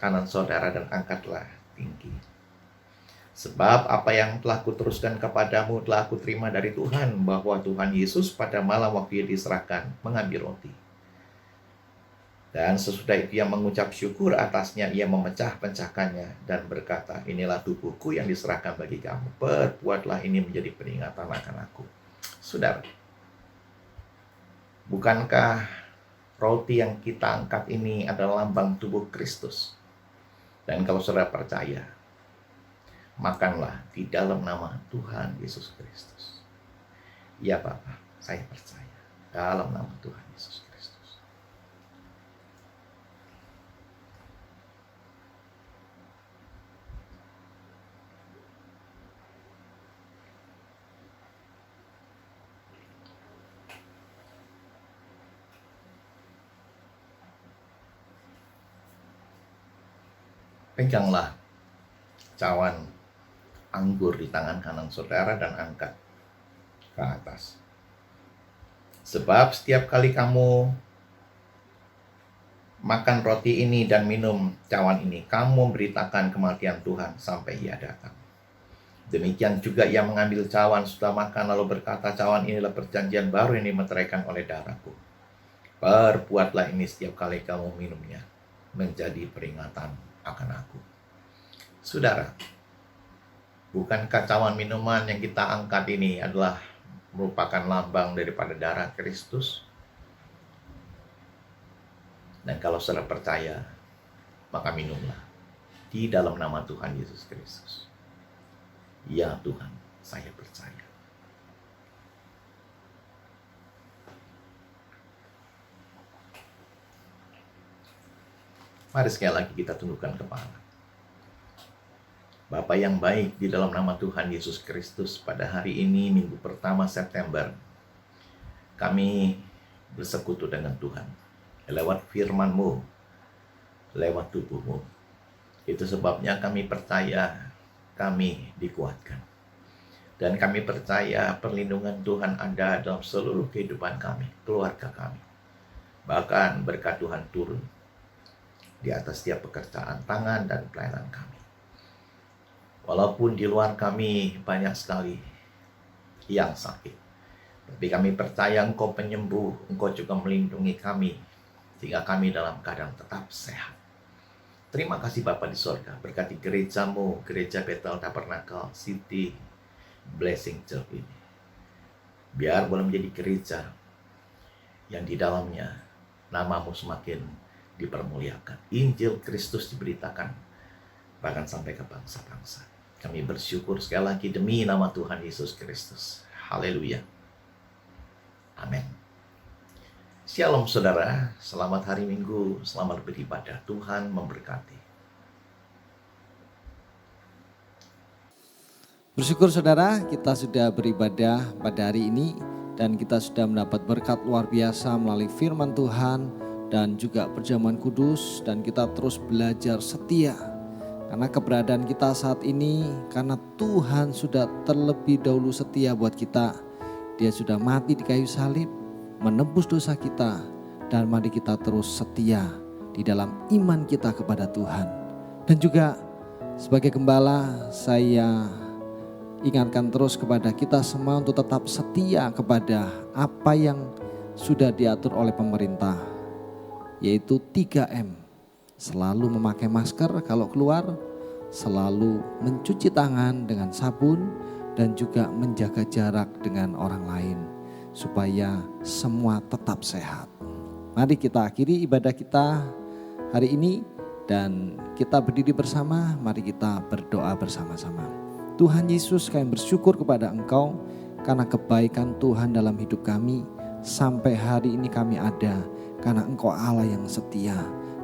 B: kanan saudara dan angkatlah tinggi. Sebab apa yang telah kuteruskan kepadamu telah kuterima dari Tuhan, bahwa Tuhan Yesus pada malam waktu ia diserahkan mengambil roti. Dan sesudah itu ia mengucap syukur atasnya, ia memecah-pecahkannya dan berkata, inilah tubuhku yang diserahkan bagi kamu. Perbuatlah ini menjadi peringatan akan aku. Saudara, bukankah roti yang kita angkat ini adalah lambang tubuh Kristus? Dan kalau saudara percaya, makanlah di dalam nama Tuhan Yesus Kristus. Ya Bapak, saya percaya dalam nama Tuhan Yesus Kristus. Peganglah cawan anggur di tangan kanan saudara dan angkat ke atas. Sebab setiap kali kamu makan roti ini dan minum cawan ini, kamu memberitakan kematian Tuhan sampai ia datang. Demikian juga ia mengambil cawan setelah makan lalu berkata, cawan inilah perjanjian baru yang dimeteraikan oleh darahku. Perbuatlah ini setiap kali kamu minumnya, menjadi peringatan akan aku. Saudara, bukankah cawan minuman yang kita angkat ini adalah merupakan lambang daripada darah Kristus? Dan kalau saudara percaya, maka minumlah di dalam nama Tuhan Yesus Kristus. Ya Tuhan, saya percaya. Mari sekali lagi kita tundukkan kepala. Bapa yang baik, di dalam nama Tuhan Yesus Kristus, pada hari ini minggu pertama September, kami bersekutu dengan Tuhan lewat firman-Mu, lewat tubuh-Mu. Itu sebabnya kami percaya kami dikuatkan. Dan kami percaya perlindungan Tuhan ada dalam seluruh kehidupan kami, keluarga kami. Bahkan berkat Tuhan turun di atas setiap pekerjaan tangan dan pelayanan kami. Walaupun di luar kami banyak sekali yang sakit, tapi kami percaya Engkau penyembuh, Engkau juga melindungi kami, sehingga kami dalam keadaan tetap sehat. Terima kasih Bapa di sorga, berkati gereja-Mu, Gereja Bethel Tabernacle City Blessing Church ini. Biar boleh menjadi gereja yang di dalamnya nama-Mu semakin dipermuliakan. Injil Kristus diberitakan bahkan sampai ke bangsa-bangsa. Kami bersyukur sekali lagi demi nama Tuhan Yesus Kristus. Haleluya. Amin. Shalom saudara, selamat hari Minggu, selamat beribadah. Tuhan memberkati.
C: Bersyukur saudara, kita sudah beribadah pada hari ini dan kita sudah mendapat berkat luar biasa melalui firman Tuhan dan juga perjamuan kudus, dan kita terus belajar setia. Karena keberadaan kita saat ini, karena Tuhan sudah terlebih dahulu setia buat kita. Dia sudah mati di kayu salib, menebus dosa kita, dan mari kita terus setia di dalam iman kita kepada Tuhan. Dan juga sebagai gembala, saya ingatkan terus kepada kita semua untuk tetap setia kepada apa yang sudah diatur oleh pemerintah, yaitu 3M. Selalu memakai masker kalau keluar, selalu mencuci tangan dengan sabun, dan juga menjaga jarak dengan orang lain supaya semua tetap sehat. Mari kita akhiri ibadah kita hari ini dan kita berdiri bersama, mari kita berdoa bersama-sama. Tuhan Yesus, kami bersyukur kepada Engkau karena kebaikan Tuhan dalam hidup kami. Sampai hari ini kami ada karena Engkau Allah yang setia.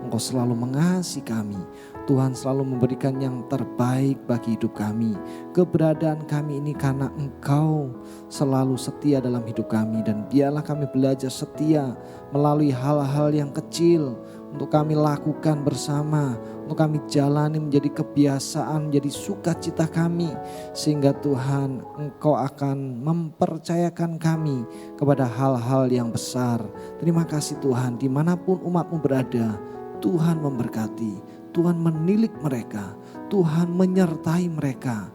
C: Engkau selalu mengasihi kami. Tuhan selalu memberikan yang terbaik bagi hidup kami. Keberadaan kami ini karena Engkau selalu setia dalam hidup kami. Dan biarlah kami belajar setia melalui hal-hal yang kecil untuk kami lakukan bersama, untuk kami jalani menjadi kebiasaan, menjadi sukacita kami. Sehingga Tuhan, Engkau akan mempercayakan kami kepada hal-hal yang besar. Terima kasih Tuhan, dimanapun umat-Mu berada, Tuhan memberkati, Tuhan menilik mereka, Tuhan menyertai mereka.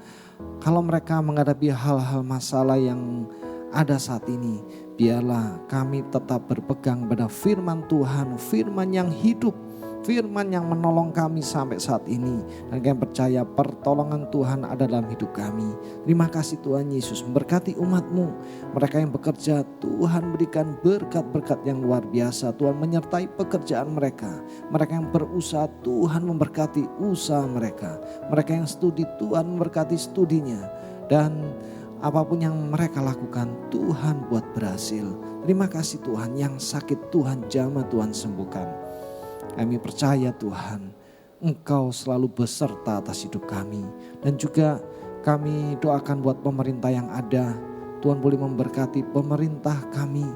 C: kalau mereka menghadapi hal-hal masalah yang ada saat ini, biarlah kami tetap berpegang pada firman Tuhan, firman yang hidup, firman yang menolong kami sampai saat ini. Dan kami percaya pertolongan Tuhan ada dalam hidup kami. Terima kasih Tuhan Yesus, memberkati umat-Mu. Mereka yang bekerja, Tuhan berikan berkat-berkat yang luar biasa. Tuhan menyertai pekerjaan mereka. Mereka yang berusaha, Tuhan memberkati usaha mereka. Mereka yang studi, Tuhan memberkati studinya. Dan apapun yang mereka lakukan, Tuhan buat berhasil. Terima kasih Tuhan, yang sakit Tuhan jamah, Tuhan sembuhkan. Kami percaya Tuhan, Engkau selalu beserta atas hidup kami. Dan juga kami doakan buat pemerintah yang ada. Tuhan boleh memberkati pemerintah kami.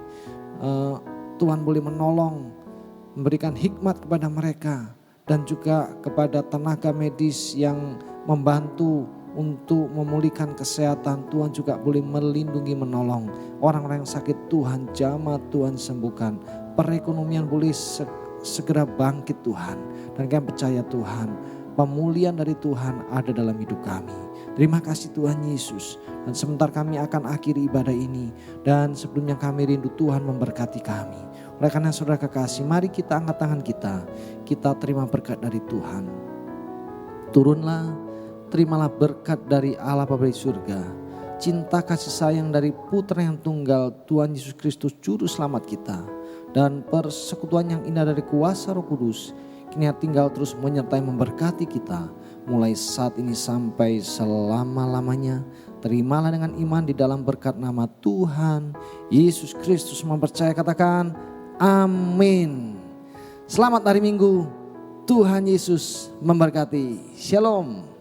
C: Tuhan boleh menolong, memberikan hikmat kepada mereka. Dan juga kepada tenaga medis yang membantu untuk memulihkan kesehatan. Tuhan juga boleh melindungi, menolong. Orang-orang yang sakit Tuhan jamah, Tuhan sembuhkan. Perekonomian boleh segera bangkit Tuhan. Dan kami percaya Tuhan, pemulihan dari Tuhan ada dalam hidup kami. Terima kasih Tuhan Yesus. Dan sebentar kami akan akhiri ibadah ini. Dan sebelumnya kami rindu Tuhan memberkati kami. Oleh karena saudara kekasih, mari kita angkat tangan kita. Kita terima berkat dari Tuhan. Turunlah, terimalah berkat dari Allah Bapa di surga. Cinta kasih sayang dari Putra yang tunggal, Tuhan Yesus Kristus Juru Selamat kita. Dan persekutuan yang indah dari kuasa Roh Kudus kini tinggal terus menyertai memberkati kita mulai saat ini sampai selama-lamanya. Terimalah dengan iman di dalam berkat nama Tuhan Yesus Kristus. Mempercaya katakan amin. Selamat hari Minggu. Tuhan Yesus memberkati. Shalom.